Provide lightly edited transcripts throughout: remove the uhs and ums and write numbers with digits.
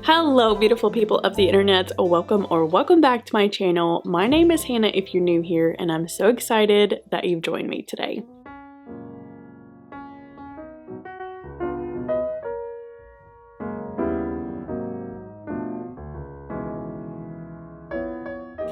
Hello beautiful people of the internet, welcome back to my channel. My name is Hannah if you're new here, and I'm so excited that you've joined me today.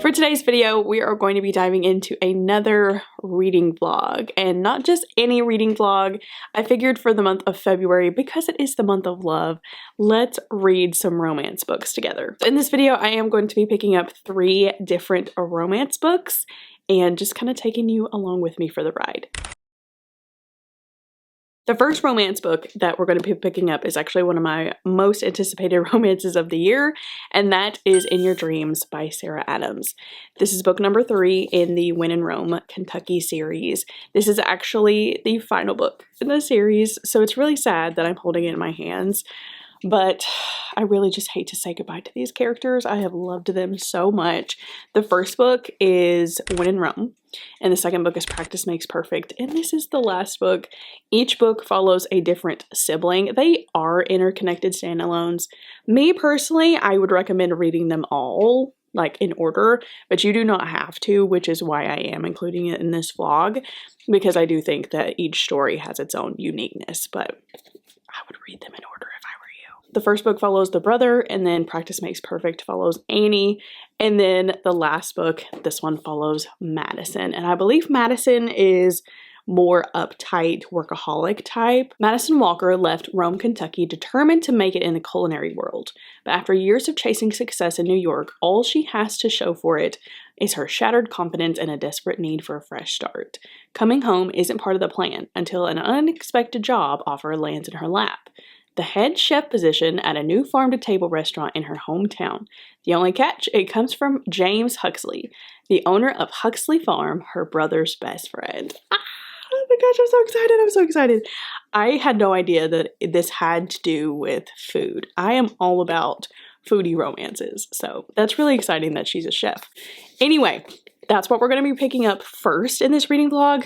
For today's video, we are going to be diving into another reading vlog, and not just any reading vlog. I figured for the month of February, because it is the month of love, let's read some romance books together. In this video, I am going to be picking up 3 different romance books and just kind of taking you along with me for the ride. The first romance book that we're going to be picking up is actually one of my most anticipated romances of the year, and that is In Your Dreams by Sarah Adams. This is book number 3 in the When in Rome, Kentucky series. This is actually the final book in the series, so it's really sad that I'm holding it in my hands. But I really just hate to say goodbye to these characters. I have loved them so much. The first book is When in Rome, and the second book is Practice Makes Perfect, and this is the last book. Each book follows a different sibling. They are interconnected standalones. Me personally, I would recommend reading them all, like in order, but you do not have to, which is why I am including it in this vlog, because I do think that each story has its own uniqueness, but I would read them in order if I were you. The first book follows the brother, and then Practice Makes Perfect follows Annie, and then the last book, this one follows Madison, and I believe Madison is more uptight, workaholic type. Madison Walker left Rome, Kentucky, determined to make it in the culinary world. But after years of chasing success in New York, all she has to show for it is her shattered confidence and a desperate need for a fresh start. Coming home isn't part of the plan until an unexpected job offer lands in her lap: the head chef position at a new farm-to-table restaurant in her hometown. The only catch, it comes from James Huxley, the owner of Huxley Farm, her brother's best friend. Oh my gosh, I'm so excited. I'm so excited. I had no idea that this had to do with food. I am all about foodie romances, so that's really exciting that she's a chef. Anyway, that's what we're going to be picking up first in this reading vlog.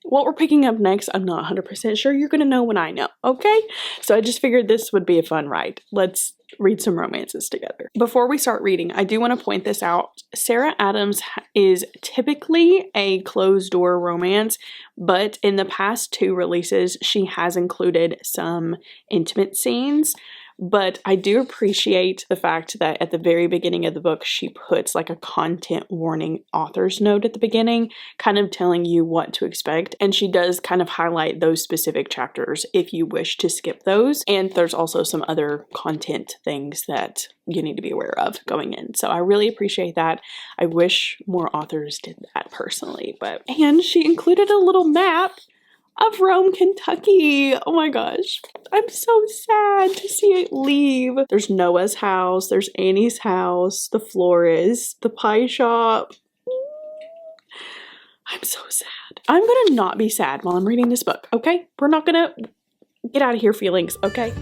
What we're picking up next, I'm not 100% sure. You're going to know when I know, okay? So I just figured this would be a fun ride. Let's read some romances together. Before we start reading, I do want to point this out. Sarah Adams is typically a closed-door romance, but in the past 2 releases, she has included some intimate scenes. But I do appreciate the fact that at the very beginning of the book, she puts like a content warning author's note at the beginning, kind of telling you what to expect. And she does kind of highlight those specific chapters if you wish to skip those. And there's also some other content things that you need to be aware of going in. So I really appreciate that. I wish more authors did that personally. And she included a little map of Rome, Kentucky. Oh my gosh. I'm so sad to see it leave. There's Noah's house. There's Annie's house. The florist. The pie shop. I'm so sad. I'm gonna not be sad while I'm reading this book, okay? We're not gonna get out of here feelings, okay?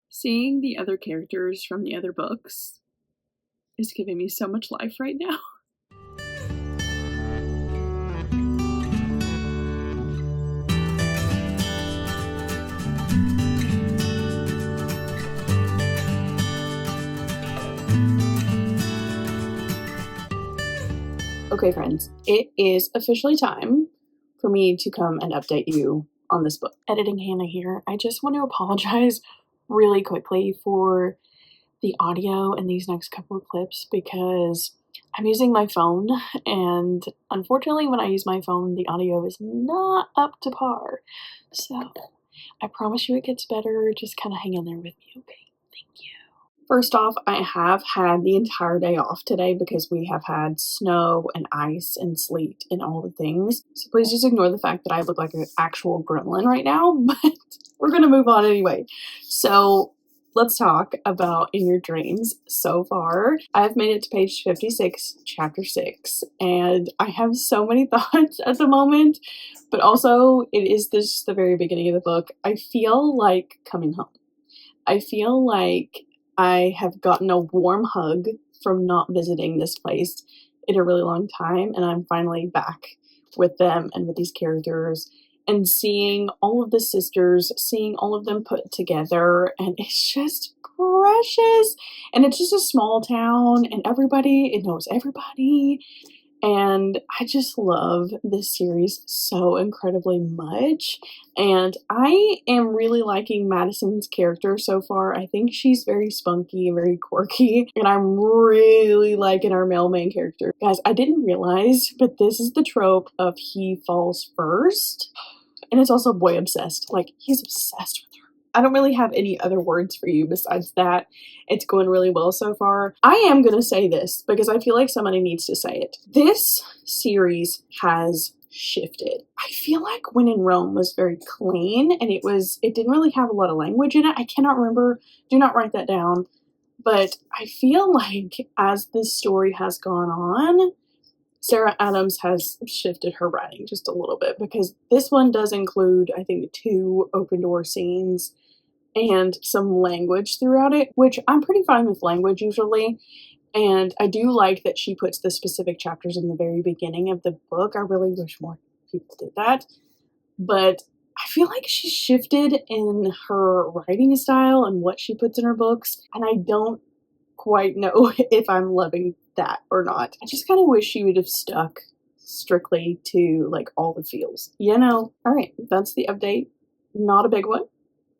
Seeing the other characters from the other books is giving me so much life right now. Okay, friends, it is officially time for me to come and update you on this book. Editing Hannah here. I just want to apologize really quickly for the audio in these next couple of clips because I'm using my phone, and unfortunately when I use my phone the audio is not up to par. So I promise you it gets better. Just kind of hang in there with me, okay? Thank you. First off, I have had the entire day off today because we have had snow and ice and sleet and all the things. So please just ignore the fact that I look like an actual gremlin right now, but we're going to move on anyway. So let's talk about In Your Dreams. So far, I've made it to page 56, chapter 6, and I have so many thoughts at the moment, but also it is this the very beginning of the book. I feel like coming home. I feel like I have gotten a warm hug from not visiting this place in a really long time, and I'm finally back with them and with these characters and seeing all of the sisters, seeing all of them put together, and it's just precious. And it's just a small town, and it knows everybody. And I just love this series so incredibly much. And I am really liking Madison's character so far. I think she's very spunky and very quirky. And I'm really liking our male main character. Guys, I didn't realize, but this is the trope of he falls first. And it's also boy obsessed. Like, he's obsessed with her. I don't really have any other words for you besides that. It's going really well so far. I am going to say this because I feel like somebody needs to say it. This series has shifted. I feel like When in Rome was very clean and it didn't really have a lot of language in it. I cannot remember. Do not write that down. But I feel like as this story has gone on, Sarah Adams has shifted her writing just a little bit because this one does include, I think, 2 open door scenes and some language throughout it, which I'm pretty fine with language usually. And I do like that she puts the specific chapters in the very beginning of the book. I really wish more people did that. But I feel like she shifted in her writing style and what she puts in her books. And I don't quite know if I'm loving that or not. I just kind of wish she would have stuck strictly to like all the feels. All right, that's the update. Not a big one,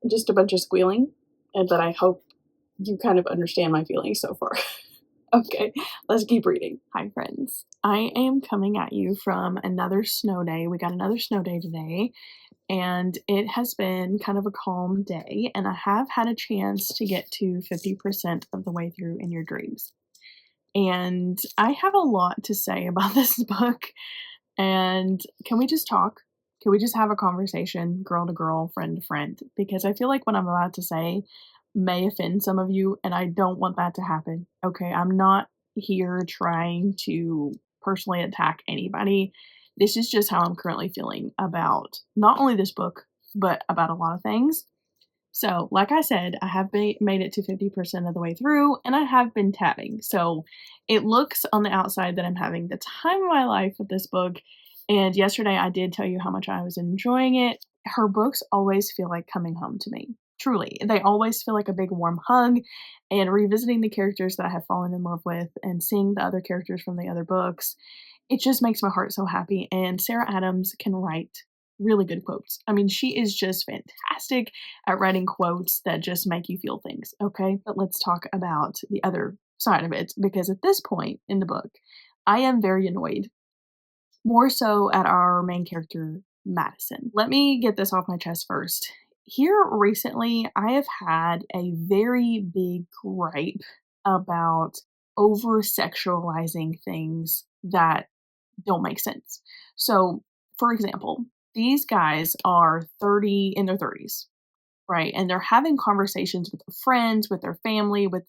just a bunch of squealing, but I hope you kind of understand my feelings so far. Okay, let's keep reading. Hi friends, I am coming at you from another snow day. We got another snow day today, and it has been kind of a calm day, and I have had a chance to get to 50% of the way through In Your Dreams. And I have a lot to say about this book, and can we just talk? Can we just have a conversation, girl to girl, friend to friend? Because I feel like what I'm about to say may offend some of you, and I don't want that to happen. Okay, I'm not here trying to personally attack anybody. This is just how I'm currently feeling about not only this book, but about a lot of things. So, like I said, I have made it to 50% of the way through, and I have been tabbing. So, it looks on the outside that I'm having the time of my life with this book. And yesterday I did tell you how much I was enjoying it. Her books always feel like coming home to me. Truly. They always feel like a big warm hug, and revisiting the characters that I have fallen in love with and seeing the other characters from the other books, it just makes my heart so happy. And Sarah Adams can write really good quotes. I mean, she is just fantastic at writing quotes that just make you feel things, okay? But let's talk about the other side of it, because at this point in the book, I am very annoyed, more so at our main character, Madison. Let me get this off my chest first. Here recently, I have had a very big gripe about over-sexualizing things that don't make sense. So, for example, these guys are in their 30s, right? And they're having conversations with their friends, with their family, with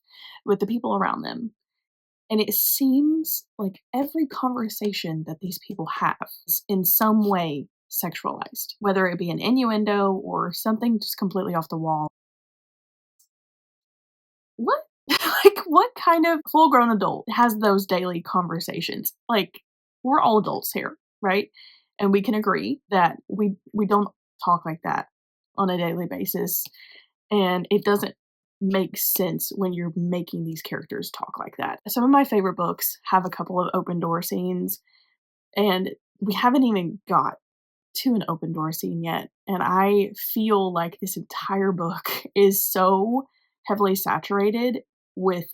the people around them. And it seems like every conversation that these people have is in some way sexualized, whether it be an innuendo or something just completely off the wall. What? Like, what kind of full grown adult has those daily conversations? Like, we're all adults here, right? And we can agree that we don't talk like that on a daily basis. And it doesn't make sense when you're making these characters talk like that. Some of my favorite books have a couple of open door scenes, and we haven't even got to an open door scene yet. And I feel like this entire book is so heavily saturated with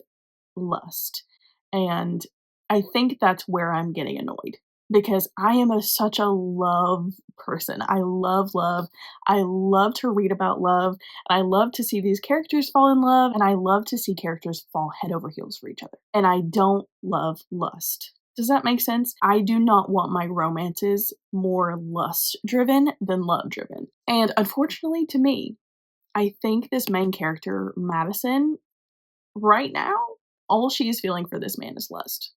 lust. And I think that's where I'm getting annoyed, because I am such a love person. I love love. I love to read about love. And I love to see these characters fall in love. And I love to see characters fall head over heels for each other. And I don't love lust. Does that make sense? I do not want my romances more lust driven than love driven. And unfortunately to me, I think this main character, Madison, right now, all she is feeling for this man is lust.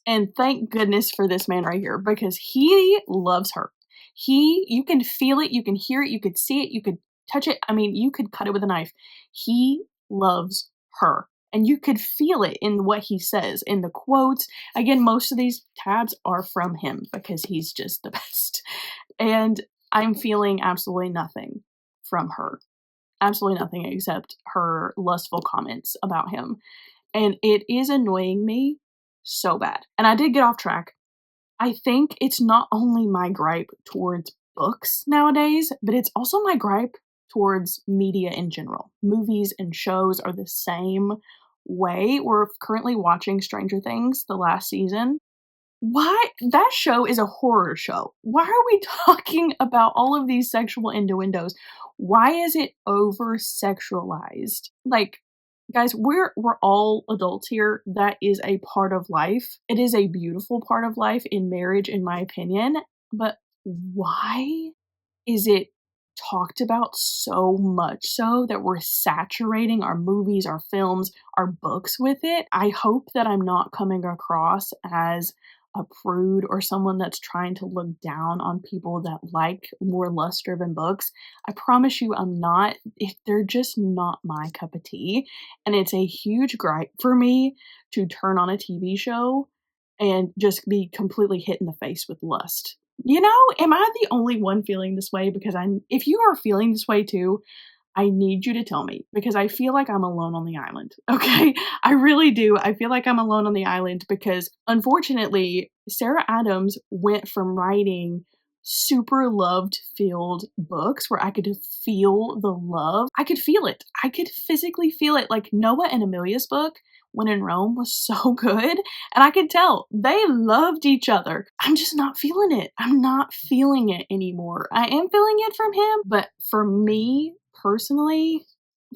And thank goodness for this man right here, because he loves her. You can feel it, you can hear it, you could see it, you could touch it. I mean, you could cut it with a knife. He loves her. And you could feel it in what he says, in the quotes. Again, most of these tabs are from him because he's just the best. And I'm feeling absolutely nothing from her. Absolutely nothing except her lustful comments about him. And it is annoying me so bad. And I did get off track. I think it's not only my gripe towards books nowadays, but it's also my gripe towards media in general. Movies and shows are the same way. We're currently watching Stranger Things, the last season. Why? That show is a horror show. Why are we talking about all of these sexual innuendos? Why is it over sexualized? Like, guys, we're all adults here. That is a part of life. It is a beautiful part of life in marriage, in my opinion. But why is it talked about so much so that we're saturating our movies, our films, our books with it? I hope that I'm not coming across as a prude or someone that's trying to look down on people that like more lust-driven books. I promise you I'm not. They're just not my cup of tea. And it's a huge gripe for me to turn on a TV show and just be completely hit in the face with lust. You know, am I the only one feeling this way? Because if you are feeling this way too, I need you to tell me, because I feel like I'm alone on the island, okay? I really do. I feel like I'm alone on the island because, unfortunately, Sarah Adams went from writing super love-filled books where I could feel the love. I could feel it. I could physically feel it. Like Noah and Amelia's book, When in Rome, was so good, and I could tell they loved each other. I'm just not feeling it. I'm not feeling it anymore. I am feeling it from him, but for me, personally,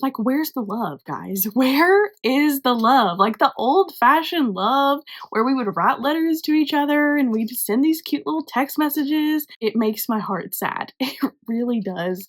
like, where's the love, guys? Where is the love? Like the old-fashioned love where we would write letters to each other and we'd send these cute little text messages. It makes my heart sad. It really does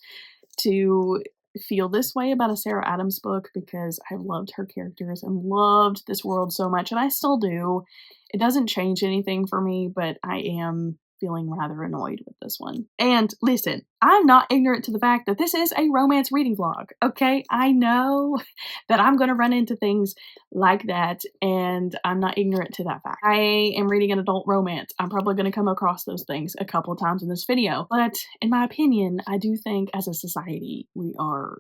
to feel this way about a Sarah Adams book because I loved her characters and loved this world so much, and I still do. It doesn't change anything for me, but I am feeling rather annoyed with this one. And listen, I'm not ignorant to the fact that this is a romance reading vlog, okay? I know that I'm going to run into things like that, and I'm not ignorant to that fact. I am reading an adult romance. I'm probably going to come across those things a couple of times in this video, but in my opinion, I do think as a society, we are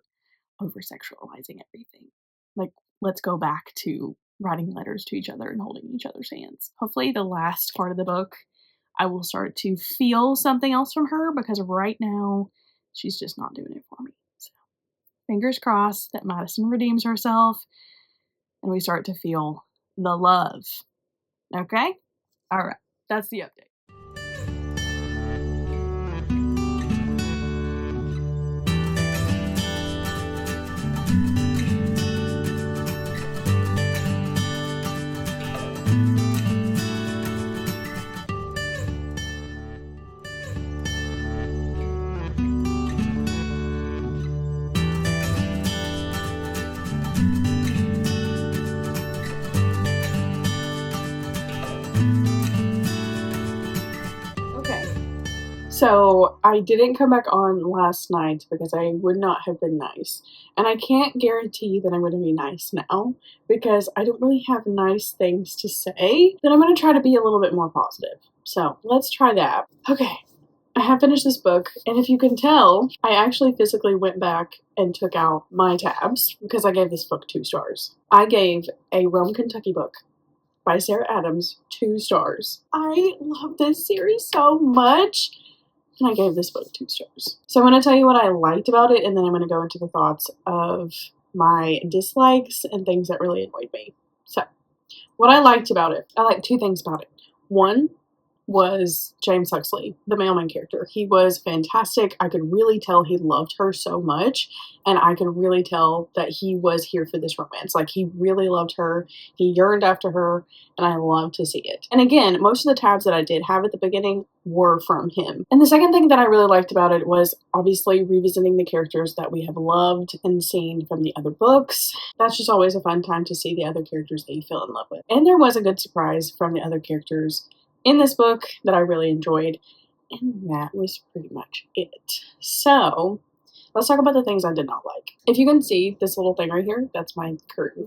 over-sexualizing everything. Like, let's go back to writing letters to each other and holding each other's hands. Hopefully the last part of the book I will start to feel something else from her, because right now she's just not doing it for me. So fingers crossed that Madison redeems herself and we start to feel the love. Okay? All right. That's the update. So I didn't come back on last night because I would not have been nice. And I can't guarantee that I'm going to be nice now because I don't really have nice things to say. Then I'm going to try to be a little bit more positive. So let's try that. Okay, I have finished this book. And if you can tell, I actually physically went back and took out my tabs because I gave this book 2 stars. I gave a Rome, Kentucky book by Sarah Adams 2 stars. I love this series so much. And I gave this book 2 stars. So I'm going to tell you what I liked about it, and then I'm going to go into the thoughts of my dislikes and things that really annoyed me. So, what I liked about it, I like 2 things about it. 1, was James Huxley, the mailman character. He was fantastic. I could really tell he loved her so much, and I could really tell that he was here for this romance. Like, he really loved her, he yearned after her, and I love to see it. And again, most of the tabs that I did have at the beginning were from him. And the second thing that I really liked about it was obviously revisiting the characters that we have loved and seen from the other books. That's just always a fun time to see the other characters that you fell in love with. And there was a good surprise from the other characters in this book that I really enjoyed, and that was pretty much it. So let's talk about the things I did not like. If you can see this little thing right here, that's my curtain.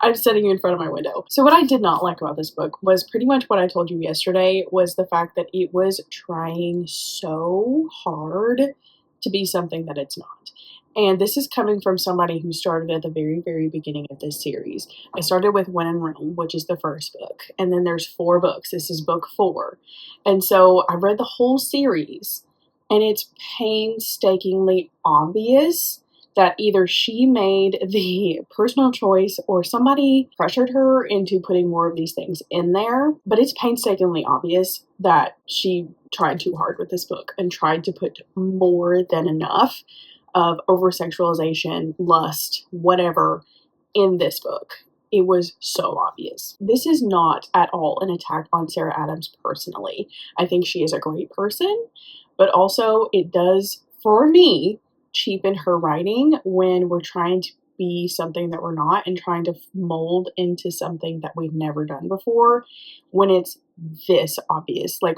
I'm sitting in front of my window. So what I did not like about this book was pretty much what I told you yesterday, was the fact that it was trying so hard to be something that it's not. And this is coming from somebody who started at the very, very beginning of this series. I started with When in Rome, which is the first book. And then there's 4 books. This is book 4. And so I read the whole series, and it's painstakingly obvious that either she made the personal choice or somebody pressured her into putting more of these things in there. But it's painstakingly obvious that she tried too hard with this book and tried to put more than enough of over-sexualization, lust, whatever, in this book. It was so obvious. This is not at all an attack on Sarah Adams personally. I think she is a great person, but also it does, for me, cheapen her writing when we're trying to be something that we're not and trying to mold into something that we've never done before, when it's this obvious. Like,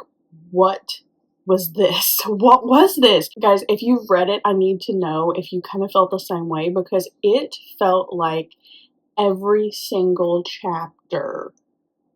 what was this? What was this? Guys, if you've read it, I need to know if you kind of felt the same way, because it felt like every single chapter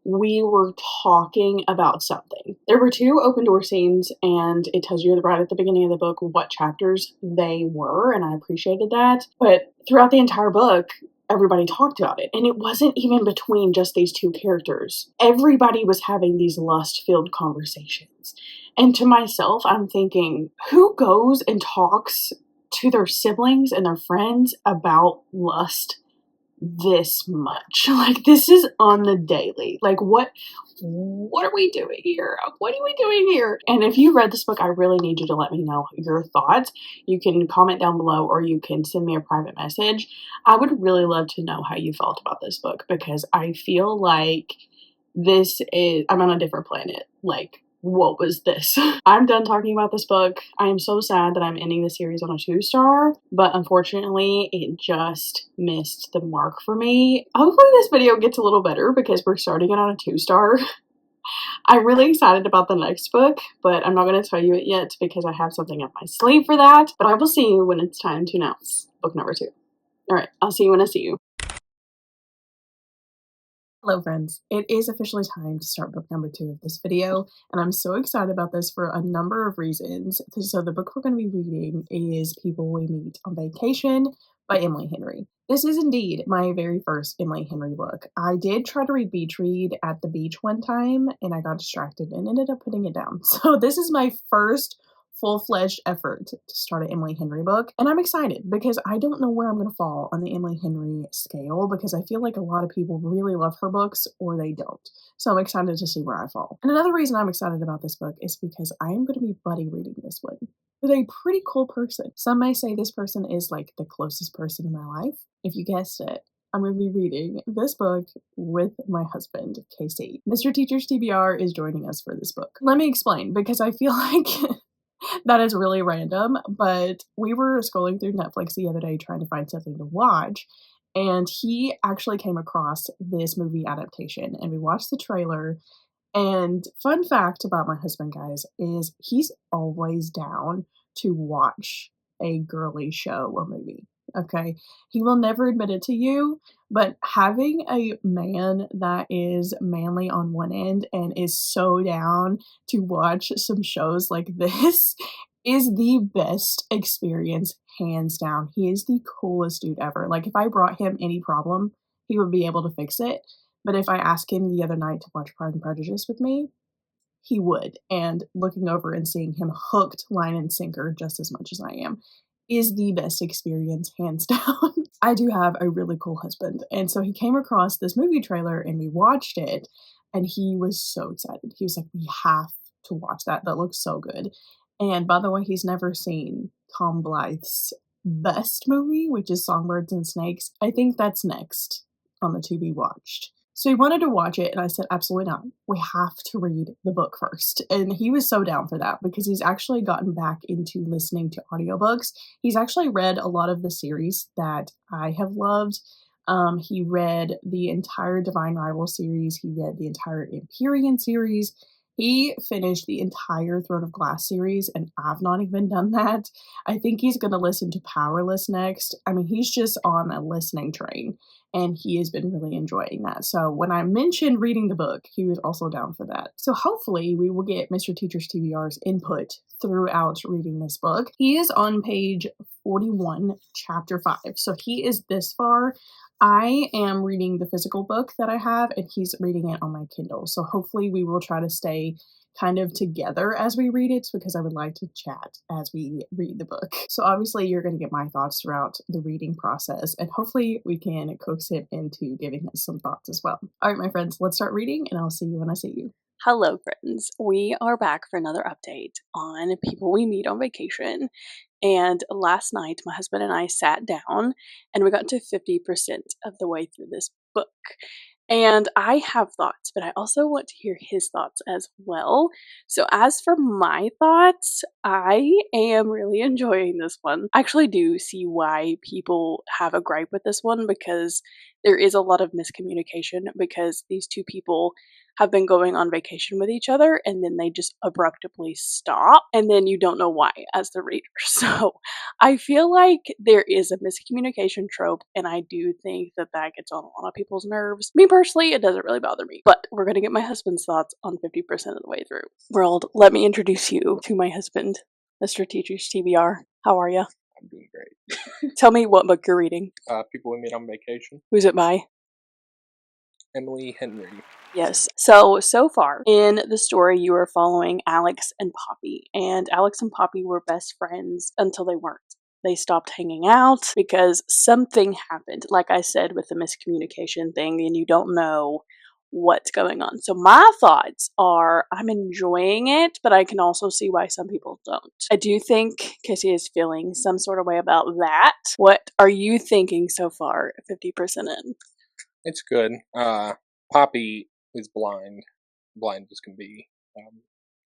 we were talking about something. There were 2 open door scenes, and it tells you right at the beginning of the book what chapters they were, and I appreciated that. But throughout the entire book, everybody talked about it, and it wasn't even between just these 2 characters. Everybody was having these lust-filled conversations. And to myself, I'm thinking, who goes and talks to their siblings and their friends about lust this much? Like, this is on the daily. Like, what are we doing here? What are we doing here? And if you read this book, I really need you to let me know your thoughts. You can comment down below, or you can send me a private message. I would really love to know how you felt about this book, because I feel like I'm on a different planet. Like, what was this? I'm done talking about this book. I am so sad that I'm ending the series on a 2-star, but unfortunately it just missed the mark for me. Hopefully this video gets a little better, because we're starting it on a 2-star. I'm really excited about the next book, but I'm not going to tell you it yet because I have something up my sleeve for that. But I will see you when it's time to announce book number 2. Alright, I'll see you when I see you. Hello friends, it is officially time to start book number 2 of this video, and I'm so excited about this for a number of reasons. So the book we're going to be reading is People We Meet on Vacation by Emily Henry. This is indeed my very first Emily Henry book. I did try to read Beach Read at the beach one time, and I got distracted and ended up putting it down. So this is my first full-fledged effort to start an Emily Henry book, and I'm excited because I don't know where I'm going to fall on the Emily Henry scale, because I feel like a lot of people really love her books or they don't. So I'm excited to see where I fall. And another reason I'm excited about this book is because I am going to be buddy reading this one with a pretty cool person. Some may say this person is like the closest person in my life. If you guessed it, I'm going to be reading this book with my husband, Casey. Mr. Teacher's TBR is joining us for this book. Let me explain, because I feel like that is really random, but we were scrolling through Netflix the other day trying to find something to watch, and he actually came across this movie adaptation, and we watched the trailer. And fun fact about my husband, guys, is he's always down to watch a girly show or movie. Okay, he will never admit it to you, but having a man that is manly on one end and is so down to watch some shows like this is the best experience, hands down. He is the coolest dude ever. Like, if I brought him any problem, he would be able to fix it. But if I asked him the other night to watch Pride and Prejudice with me, he would. And looking over and seeing him hooked line and sinker just as much as I am is the best experience, hands down. I do have a really cool husband, and so he came across this movie trailer and we watched it, and he was so excited. He was like, we have to watch that. That looks so good. And by the way, he's never seen Tom Blythe's best movie, which is Songbirds and Snakes. I think that's next on the to be watched. So he wanted to watch it, and I said, absolutely not. We have to read the book first. And he was so down for that because he's actually gotten back into listening to audiobooks. He's actually read a lot of the series that I have loved. He read the entire Divine Rival series. He read the entire Empyrean series. He finished the entire Throne of Glass series, and I've not even done that. I think he's going to listen to Powerless next. I mean, he's just on a listening train, and he has been really enjoying that. So when I mentioned reading the book, he was also down for that. So hopefully we will get Mr. Teacher's TBR's input throughout reading this book. He is on page 41, chapter 5. So he is this far. I am reading the physical book that I have, and he's reading it on my Kindle. So hopefully we will try to stay kind of together as we read it, because I would like to chat as we read the book. So obviously you're going to get my thoughts throughout the reading process, and hopefully we can coax him into giving us some thoughts as well. All right, my friends, let's start reading, and I'll see you when I see you. Hello, friends. We are back for another update on people we meet on vacation. And last night, my husband and I sat down and we got to 50% of the way through this book. And I have thoughts, but I also want to hear his thoughts as well. So as for my thoughts, I am really enjoying this one. I actually do see why people have a gripe with this one, because there is a lot of miscommunication, because these two people have been going on vacation with each other and then they just abruptly stop, and then you don't know why as the reader. So I feel like there is a miscommunication trope, and I do think that that gets on a lot of people's nerves. Me personally, it doesn't really bother me, but we're going to get my husband's thoughts on 50% of the way through. World, let me introduce you to my husband, Mr. Teacher's TBR. How are you? I'm doing great. Tell me what book you're reading. People we meet on vacation. Who's it by? Emily Henry. Yes. So far in the story, you are following Alex and Poppy. And Alex and Poppy were best friends until they weren't. They stopped hanging out because something happened, like I said, with the miscommunication thing, and you don't know what's going on. So my thoughts are, I'm enjoying it, but I can also see why some people don't. I do think Casey is feeling some sort of way about that. What are you thinking so far, 50% in? It's good. Poppy is blind as can be.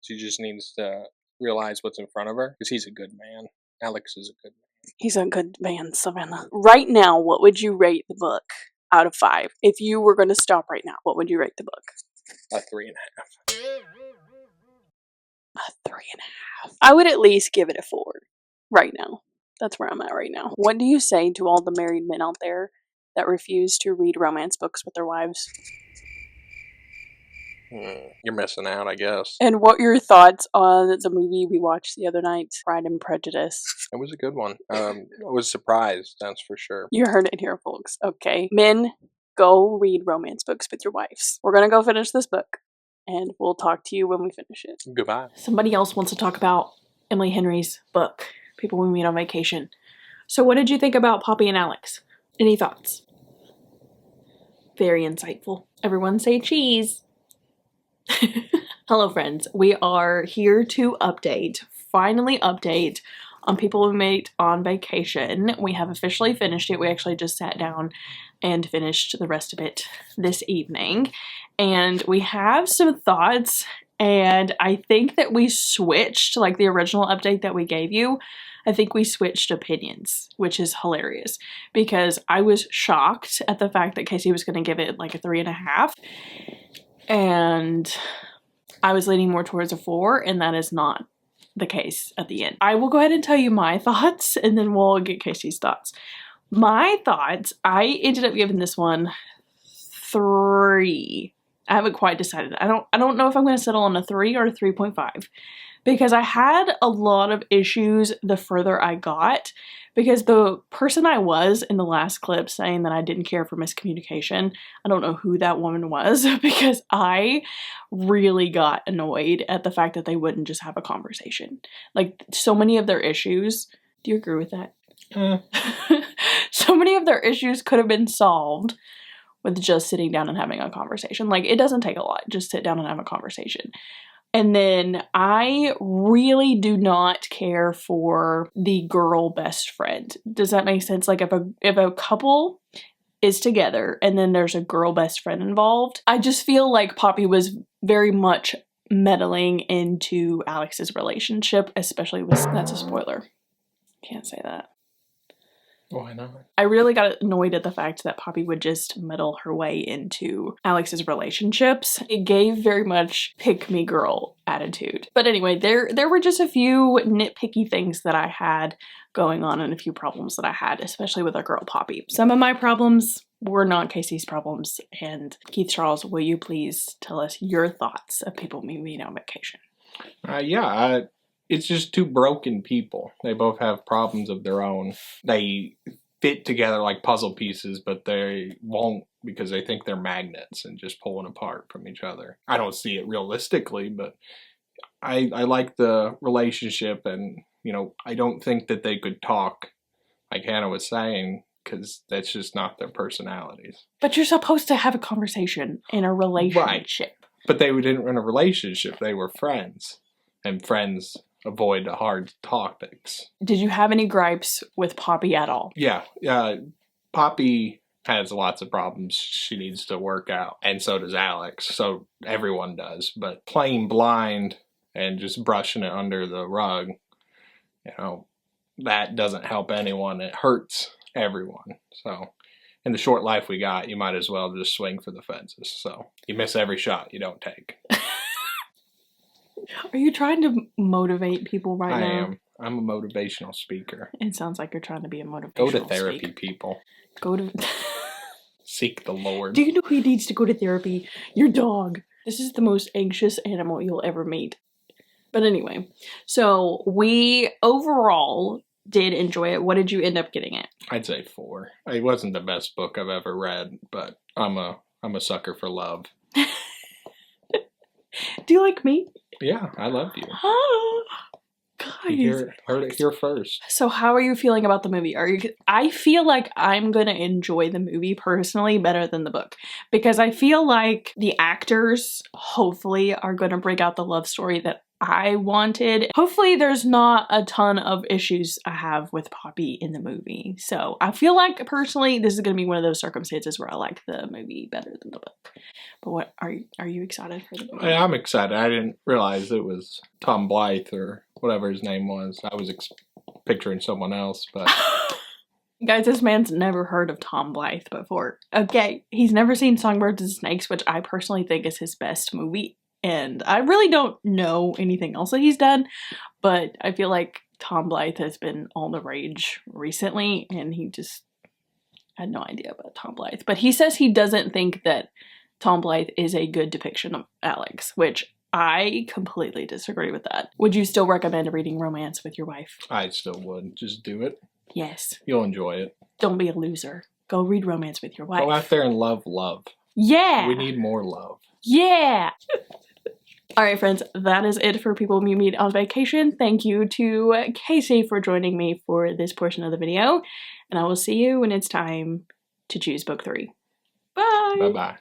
She just needs to realize what's in front of her, because he's a good man. Alex is a good man. He's a good man, Savannah. Right now, what would you rate the book out of 5? If you were going to stop right now, what would you rate the book? A 3.5. A 3.5. I would at least give it a 4 right now. That's where I'm at right now. What do you say to all the married men out there that refuse to read romance books with their wives? You're missing out, I guess. And what are your thoughts on the movie we watched the other night, Pride and Prejudice? It was a good one. I was surprised, that's for sure. You heard it here, folks. Okay. Men, go read romance books with your wives. We're going to go finish this book, and we'll talk to you when we finish it. Goodbye. Somebody else wants to talk about Emily Henry's book, People We Meet on Vacation. So what did you think about Poppy and Alex? Any thoughts? Very insightful. Everyone say cheese. Hello, friends. We are here to finally update on People We Meet on Vacation. We have officially finished it. We actually just sat down and finished the rest of it this evening. And we have some thoughts, and I think that we switched, like the original update that we gave you, I think we switched opinions, which is hilarious, because I was shocked at the fact that Casey was going to give it like a 3.5. And I was leaning more towards a 4, and that is not the case at the end. I will go ahead and tell you my thoughts, and then we'll get Casey's thoughts. My thoughts, I ended up giving this one 3. I haven't quite decided. I don't know if I'm going to settle on a 3 or a 3.5, because I had a lot of issues the further I got, because the person I was in the last clip saying that I didn't care for miscommunication, I don't know who that woman was, because I really got annoyed at the fact that they wouldn't just have a conversation. Like, so many of their issues, do you agree with that? So many of their issues could have been solved with just sitting down and having a conversation. Like, it doesn't take a lot. Just sit down and have a conversation. And then I really do not care for the girl best friend. Does that make sense? Like, if a couple is together and then there's a girl best friend involved, I just feel like Poppy was very much meddling into Alex's relationship, especially with, that's a spoiler. Can't say that. Why not? I really got annoyed at the fact that Poppy would just meddle her way into Alex's relationships. It gave very much pick me girl attitude. But anyway, there were just a few nitpicky things that I had going on and a few problems that I had, especially with our girl Poppy. Some of my problems were not Casey's problems. And Keith Charles, will you please tell us your thoughts of people we meet on vacation? It's just two broken people. They both have problems of their own. They fit together like puzzle pieces, but they won't because they think they're magnets and just pulling apart from each other. I don't see it realistically, but I like the relationship, and, you know, I don't think that they could talk, like Hannah was saying, because that's just not their personalities. But you're supposed to have a conversation in a relationship. Right. But they didn't in a relationship. They were friends, and friends avoid the hard topics. Did you have any gripes with Poppy at all? Yeah. Poppy has lots of problems she needs to work out, and so does Alex. So everyone does. But playing blind and just brushing it under the rug, you know, that doesn't help anyone. It hurts everyone. So in the short life we got, you might as well just swing for the fences. So you miss every shot you don't take. Are you trying to motivate people right now? I am. I'm a motivational speaker. It sounds like you're trying to be a motivational Go to therapy, speaker. people. Go to... Seek the Lord. Do you know who needs to go to therapy? Your dog. This is the most anxious animal you'll ever meet. But anyway, so we overall did enjoy it. What did you end up getting it? I'd say 4. It wasn't the best book I've ever read, but I'm a sucker for love. Do you like me? Yeah, I love you. Guys. Heard it here first. So how are you feeling about the movie? I feel like I'm going to enjoy the movie personally better than the book, because I feel like the actors hopefully are going to bring out the love story that I wanted. Hopefully there's not a ton of issues I have with Poppy in the movie. So I feel like personally this is going to be one of those circumstances where I like the movie better than the book. But what are you excited for the movie? I'm excited. I didn't realize it was Tom Blythe or whatever his name was. I was picturing someone else, but guys, this man's never heard of Tom Blythe before. Okay, he's never seen Songbirds and Snakes, which I personally think is his best movie. And I really don't know anything else that he's done, but I feel like Tom Blythe has been all the rage recently, and he just had no idea about Tom Blythe. But he says he doesn't think that Tom Blythe is a good depiction of Alex, which I completely disagree with that. Would you still recommend reading romance with your wife? I still would. Just do it. Yes. You'll enjoy it. Don't be a loser. Go read romance with your wife. Go out there and love love. Yeah. We need more love. Yeah. All right, friends, that is it for people we meet on vacation. Thank you to Casey for joining me for this portion of the video, and I will see you when it's time to choose book 3. Bye! Bye-bye.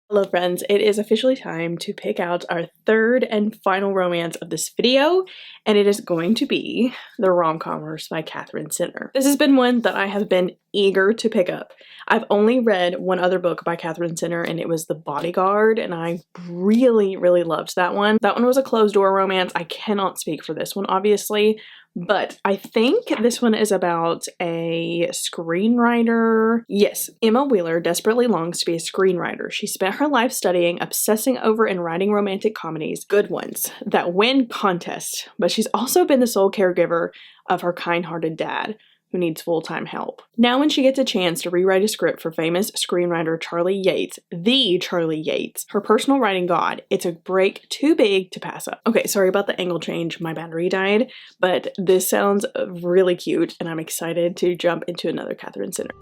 Hello friends, it is officially time to pick out our third and final romance of this video, and it is going to be The Rom-Commers by Katherine Center. This has been one that I have been eager to pick up. I've only read one other book by Katherine Center, and it was The Bodyguard, and I really, really loved that one. That one was a closed-door romance. I cannot speak for this one, obviously, but I think this one is about a screenwriter. Yes, Emma Wheeler desperately longs to be a screenwriter. She spent her life studying, obsessing over, and writing romantic comedies, good ones, that win contests, but she's also been the sole caregiver of her kind-hearted dad, who needs full-time help. Now when she gets a chance to rewrite a script for famous screenwriter Charlie Yates, the Charlie Yates, her personal writing god, it's a break too big to pass up. Okay, sorry about the angle change, my battery died, but this sounds really cute and I'm excited to jump into another Katherine Center.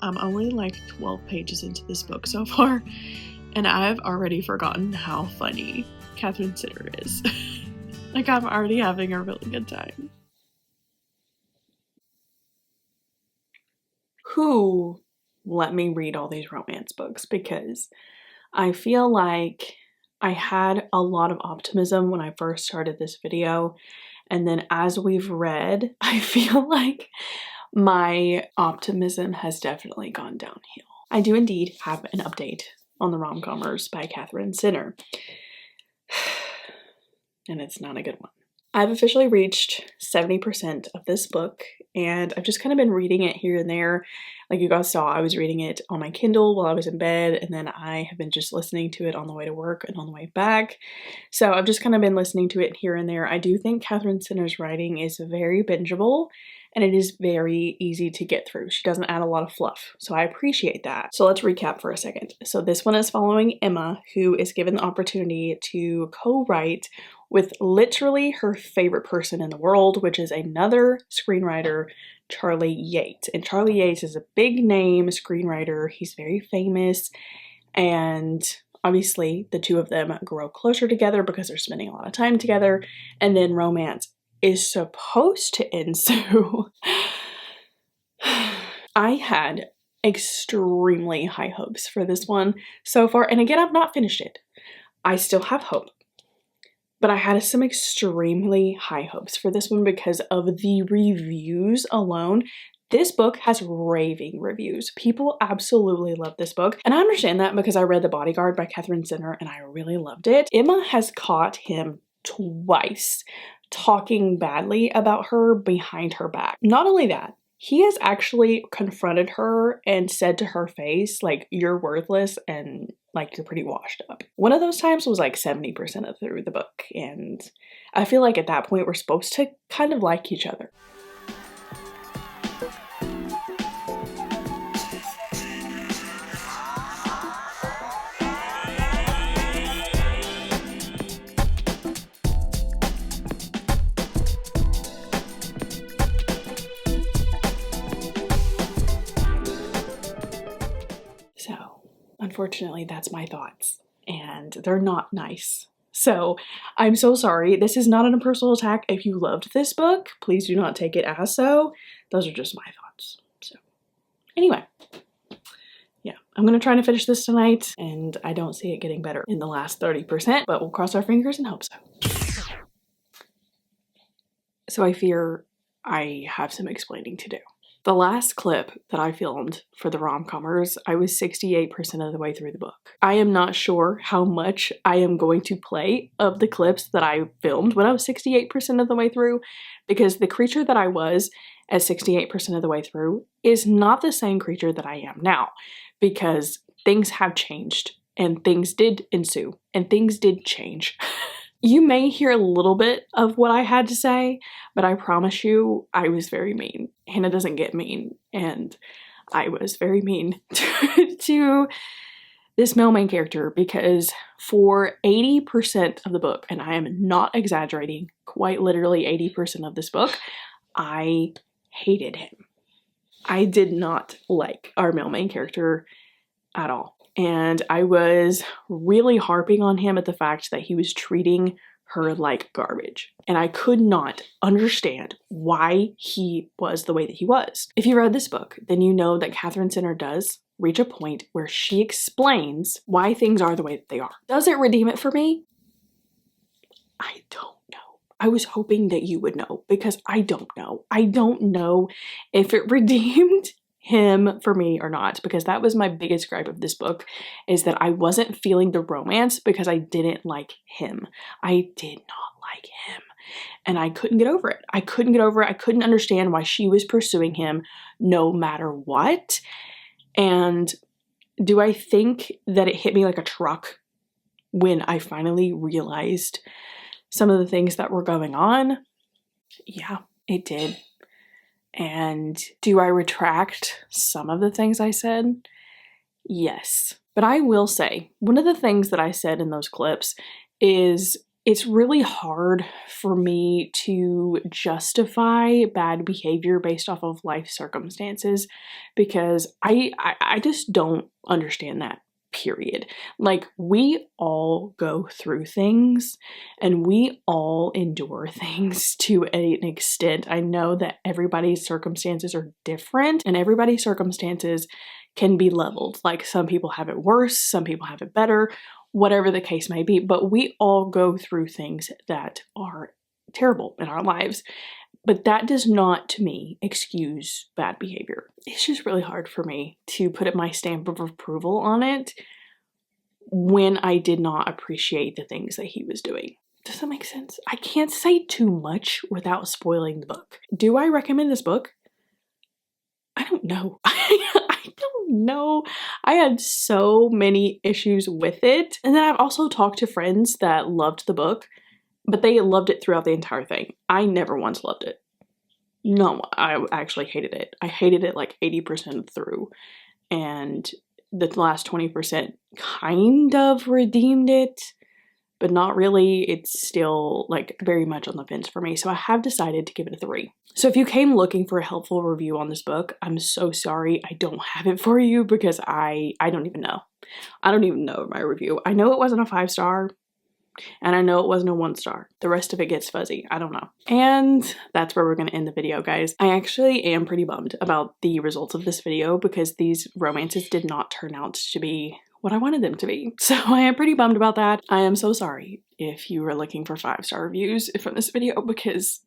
I'm only like 12 pages into this book so far, and I've already forgotten how funny Catherine Sitter is. Like, I'm already having a really good time. Who let me read all these romance books? Because I feel like I had a lot of optimism when I first started this video, and then as we've read, I feel like my optimism has definitely gone downhill. I do indeed have an update on the Rom-Commers by Catherine Sitter, and it's not a good one. I've officially reached 70% of this book, and I've just kind of been reading it here and there. Like you guys saw, I was reading it on my Kindle while I was in bed, and then I have been just listening to it on the way to work and on the way back. So I've just kind of been listening to it here and there. I do think Catherine Sitter's writing is very bingeable, and it is very easy to get through. She doesn't add a lot of fluff, so I appreciate that. So let's recap for a second. So this one is following Emma, who is given the opportunity to co-write with literally her favorite person in the world, which is another screenwriter, Charlie Yates. And Charlie Yates is a big name screenwriter. He's very famous, and obviously the two of them grow closer together because they're spending a lot of time together, and then romance is supposed to ensue. I had extremely high hopes for this one so far, and again, I've not finished it. I still have hope, but I had some extremely high hopes for this one because of the reviews alone. This book has raving reviews. People absolutely love this book, and I understand that because I read The Bodyguard by Catherine Sitter and I really loved it. Emma has caught him twice talking badly about her behind her back. Not only that, he has actually confronted her and said to her face, like, you're worthless and like you're pretty washed up. One of those times was like 70% of through the book, and I feel like at that point we're supposed to kind of like each other. Unfortunately, that's my thoughts, and they're not nice. So I'm so sorry. This is not a personal attack. If you loved this book, please do not take it as so. Those are just my thoughts. So anyway, yeah, I'm going to try to finish this tonight, and I don't see it getting better in the last 30%, but we'll cross our fingers and hope so. So I fear I have some explaining to do. The last clip that I filmed for the Rom-Commers, I was 68% of the way through the book. I am not sure how much I am going to play of the clips that I filmed when I was 68% of the way through, because the creature that I was at 68% of the way through is not the same creature that I am now, because things have changed and things did ensue and things did change. You may hear a little bit of what I had to say, but I promise you I was very mean. Hannah doesn't get mean, and I was very mean to this male main character because for 80% of the book, and I am not exaggerating, quite literally 80% of this book, I hated him. I did not like our male main character at all. And I was really harping on him at the fact that he was treating her like garbage. And I could not understand why he was the way that he was. If you read this book, then you know that Catherine Sitter does reach a point where she explains why things are the way that they are. Does it redeem it for me? I don't know. I was hoping that you would know, because I don't know. I don't know if it redeemed him for me or not, because that was my biggest gripe of this book, is that I wasn't feeling the romance because I didn't like him. I did not like him, and I couldn't get over it. I couldn't get over it. I couldn't understand why she was pursuing him no matter what. And do I think that it hit me like a truck when I finally realized some of the things that were going on? Yeah, it did. And do I retract some of the things I said? Yes. But I will say, one of the things that I said in those clips is it's really hard for me to justify bad behavior based off of life circumstances because I just don't understand that, period. Like, we all go through things and we all endure things to an extent. I know that everybody's circumstances are different and everybody's circumstances can be leveled. Like, some people have it worse, some people have it better, whatever the case may be, but we all go through things that are terrible in our lives. But that does not, to me, excuse bad behavior. It's just really hard for me to put my stamp of approval on it when I did not appreciate the things that he was doing. Does that make sense? I can't say too much without spoiling the book. Do I recommend this book? I don't know. I don't know. I had so many issues with it. And then I've also talked to friends that loved the book, but they loved it throughout the entire thing. I never once loved it. No, I actually hated it. I hated it like 80% through. And the last 20% kind of redeemed it, but not really. It's still like very much on the fence for me. So I have decided to give it a 3. So if you came looking for a helpful review on this book, I'm so sorry I don't have it for you because I don't even know. I don't even know my review. I know it wasn't a 5-star and I know it wasn't a 1-star. The rest of it gets fuzzy. I don't know. And that's where we're going to end the video, guys. I actually am pretty bummed about the results of this video because these romances did not turn out to be what I wanted them to be. So I am pretty bummed about that. I am so sorry if you were looking for 5-star reviews from this video because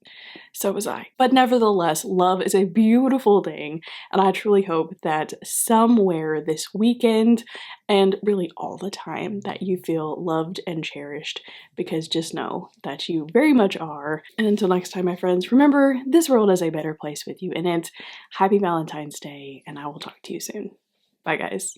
so was I. But nevertheless, love is a beautiful thing and I truly hope that somewhere this weekend and really all the time that you feel loved and cherished, because just know that you very much are. And until next time, my friends, remember, this world is a better place with you in it. Happy Valentine's Day and I will talk to you soon. Bye, guys.